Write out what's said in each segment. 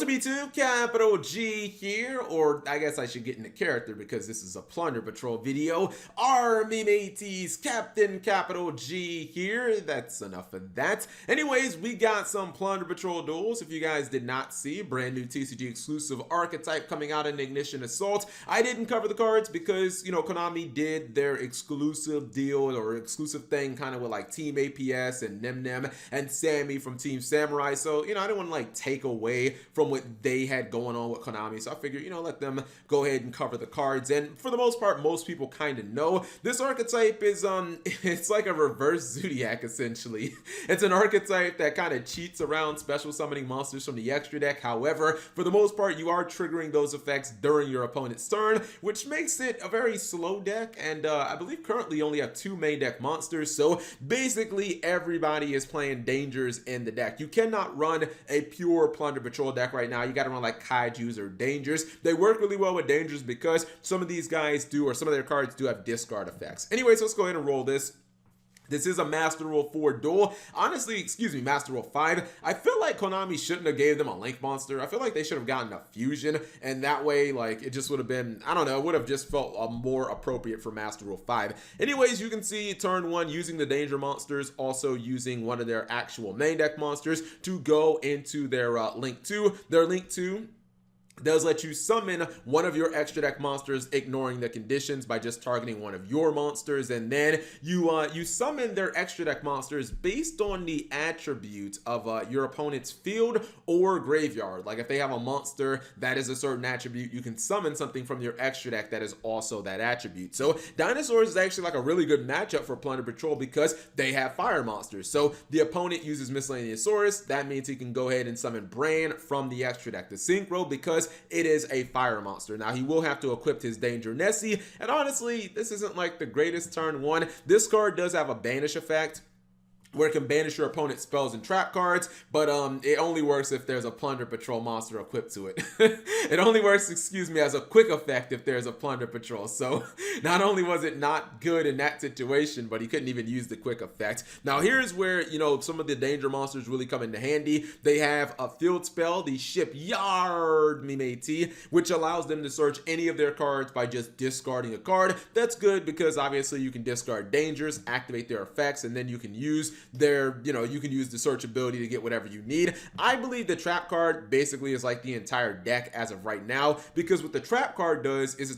Want to be two, capital G here, or I guess I should get into character because this is a Plunder Patrol video. Army Mateys, Captain capital G here. That's enough of that. Anyways, we got some Plunder Patrol duels. If you guys did not see, brand new TCG exclusive archetype coming out in Ignition Assault. I didn't cover the cards because, you know, Konami did their exclusive deal or exclusive thing kind of with like Team APS and Nem and Sammy from Team Samurai. So, you know, I didn't want to like take away from what they had going on with Konami. So I figured, you know, let them go ahead and cover the cards. And for the most part, most people kind of know this archetype is, it's like a reverse Zodiac, essentially. It's an archetype that kind of cheats around special summoning monsters from the extra deck. However, for the most part, you are triggering those effects during your opponent's turn, which makes it a very slow deck. And I believe currently you only have 2 main deck monsters. So basically everybody is playing dangers in the deck. You cannot run a pure Plunder Patrol deck right now. You got to run like Kaijus or Dangers. They work really well with Dangers because some of these guys do, or some of their cards do have discard effects. Anyways, let's go ahead and roll this. This is a Master Rule 4 duel. Honestly, excuse me, Master Rule 5. I feel like Konami shouldn't have gave them a Link monster. I feel like they should have gotten a Fusion, and that way, like, it just would have been, I don't know, it would have just felt more appropriate for Master Rule 5. Anyways, you can see turn 1 using the Danger monsters, also using one of their actual main deck monsters to go into their Link 2. Their Link 2 does let you summon one of your extra deck monsters, ignoring the conditions by just targeting one of your monsters, and then you summon their extra deck monsters based on the attributes of your opponent's field or graveyard. Like if they have a monster that is a certain attribute, you can summon something from your extra deck that is also that attribute. So Dinosaurs is actually like a really good matchup for Plunder Patrol because they have fire monsters. So the opponent uses Miscellaneousaurus. That means he can go ahead and summon Bran from the extra deck. The Synchro, because it is a fire monster. Now he will have to equip his Danger Nessie, and honestly, this isn't like the greatest turn 1. This card does have a banish effect, where it can banish your opponent's spells and trap cards, but it only works if there's a Plunder Patrol monster equipped to it. It only works, excuse me, as a quick effect if there's a Plunder Patrol. So not only was it not good in that situation, but he couldn't even use the quick effect. Now here's where, you know, some of the danger monsters really come into handy. They have a field spell, the Shipyard Mimeti, which allows them to search any of their cards by just discarding a card. That's good because obviously you can discard dangers, activate their effects, and then you can use you can use the search ability to get whatever you need. I believe the trap card basically is like the entire deck as of right now, because what the trap card does is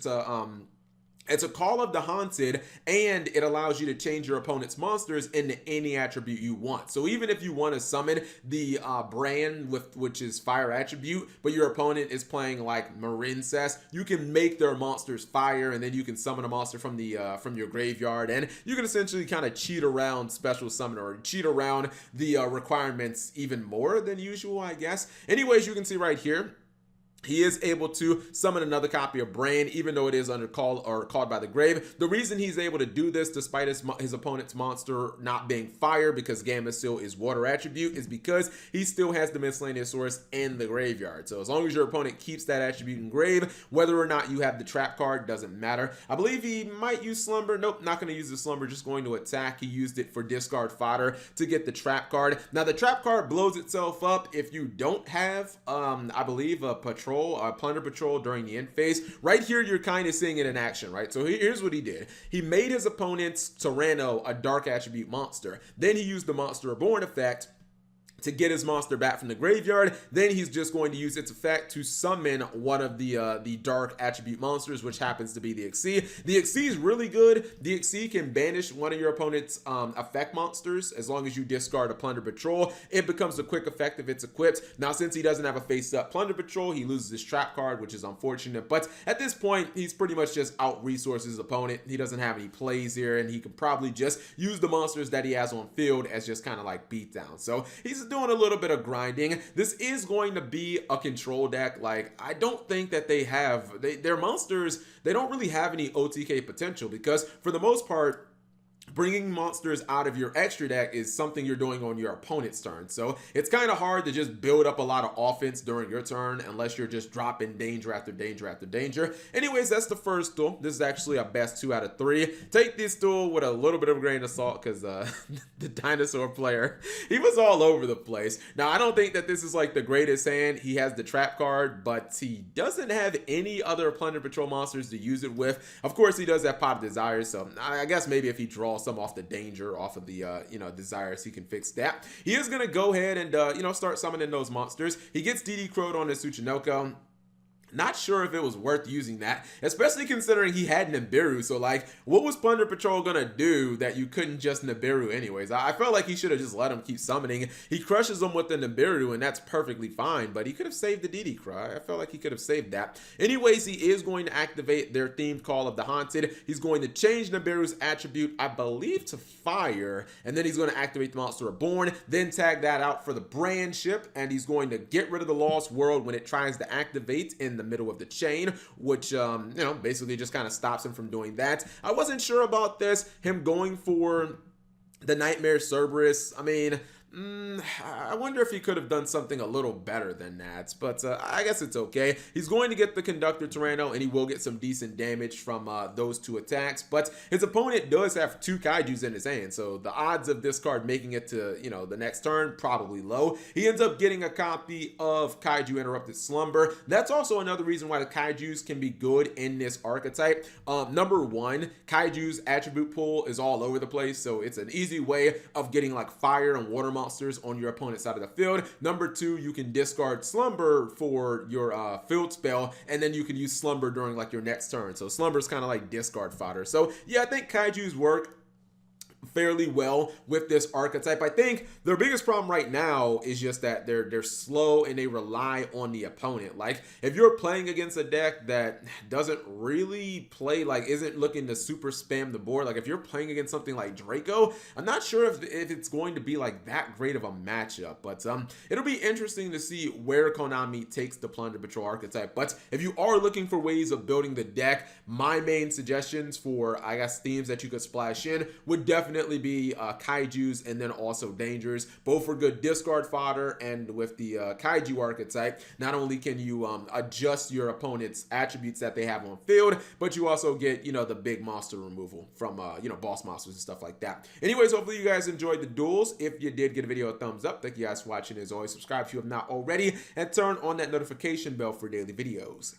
it's a Call of the Haunted, and it allows you to change your opponent's monsters into any attribute you want. So even if you want to summon the Bran, which is fire attribute, but your opponent is playing like Marincess, you can make their monsters fire, and then you can summon a monster from your graveyard, and you can essentially kind of cheat around special summon or cheat around the requirements even more than usual, I guess. Anyways, you can see right here, he is able to summon another copy of Bran, even though it is under call or called by the grave. The reason he's able to do this, despite his opponent's monster not being fire, because Gamecill is water attribute, is because he still has the Miscellaneousaurus in the graveyard. So as long as your opponent keeps that attribute in grave, whether or not you have the trap card doesn't matter. I believe he might use Slumber. Nope, not going to use the Slumber, just going to attack. He used it for discard fodder to get the trap card. Now the trap card blows itself up if you don't have, I believe, a Plunder Patrol during the end phase. Right here, you're kind of seeing it in action, right? So here's what he did. He made his opponent's Tyranno a dark attribute monster. Then he used the Monster Reborn effect to get his monster back from the graveyard. Then he's just going to use its effect to summon one of the dark attribute monsters, which happens to be the Xyz. The Xyz is really good. The Xyz can banish one of your opponent's effect monsters as long as you discard a Plunder Patrol. It becomes a quick effect if it's equipped. Now, since he doesn't have a face-up Plunder Patrol, he loses his trap card, which is unfortunate. But at this point, he's pretty much just out-resources his opponent. He doesn't have any plays here, and he can probably just use the monsters that he has on field as just kind of like beatdown. So he's doing a little bit of grinding. This is going to be a control deck. Like, I don't think that they have, their monsters, they don't really have any OTK potential, because for the most part, bringing monsters out of your extra deck is something you're doing on your opponent's turn. So it's kind of hard to just build up a lot of offense during your turn unless you're just dropping danger after danger after danger. Anyways, that's the first duel. This is actually a best 2 out of 3. Take this duel with a little bit of a grain of salt because the dinosaur player, he was all over the place. Now, I don't think that this is like the greatest hand. He has the trap card, but he doesn't have any other Plunder Patrol monsters to use it with. Of course, he does have Pot of Desires, so I guess maybe if he draws some off the danger, off of the, desires, he can fix that. He is going to go ahead and, start summoning those monsters. He gets DD Crowed on his Tsuchinoko. Not sure if it was worth using that, especially considering he had Nibiru. So, like, what was Plunder Patrol gonna do that you couldn't just Nibiru anyways? I felt like he should have just let him keep summoning. He crushes them with the Nibiru, and that's perfectly fine, but he could have saved the DD Cry. I felt like he could have saved that. Anyways, he is going to activate their themed Call of the Haunted. He's going to change Nibiru's attribute, I believe, to Fire, and then he's going to activate the Monster Reborn, then tag that out for the Brand Ship, and he's going to get rid of the Lost World when it tries to activate in the middle of the chain, which basically just kind of stops him from doing that. I wasn't sure about this, him going for the Nightmare Cerberus. I mean, I wonder if he could have done something a little better than that, but I guess it's okay. He's going to get the Conductor Tyranno, and he will get some decent damage from those 2 attacks, but his opponent does have 2 Kaijus in his hand, so the odds of this card making it to, the next turn, probably low. He ends up getting a copy of Kaiju Interrupted Slumber. That's also another reason why the Kaijus can be good in this archetype. Number 1, Kaiju's attribute pool is all over the place, so it's an easy way of getting like fire and water monsters on your opponent's side of the field. Number 2, you can discard Slumber for your field spell, and then you can use Slumber during like your next turn. So Slumber is kind of like discard fodder. So yeah, I think Kaiju's work fairly well with this archetype. I think their biggest problem right now is just that they're slow and they rely on the opponent. Like, if you're playing against a deck that doesn't really play, like, isn't looking to super spam the board, like if you're playing against something like Draco, I'm not sure if it's going to be like that great of a matchup, but it'll be interesting to see where Konami takes the Plunder Patrol archetype. But if you are looking for ways of building the deck, my main suggestions for, I guess, themes that you could splash in would definitely be Kaijus and then also Dangers, both for good discard fodder. And with the Kaiju archetype, not only can you adjust your opponent's attributes that they have on field, but you also get, the big monster removal from, boss monsters and stuff like that. Anyways, hopefully you guys enjoyed the duels. If you did, give the video a thumbs up. Thank you guys for watching. As always, subscribe if you have not already, and turn on that notification bell for daily videos.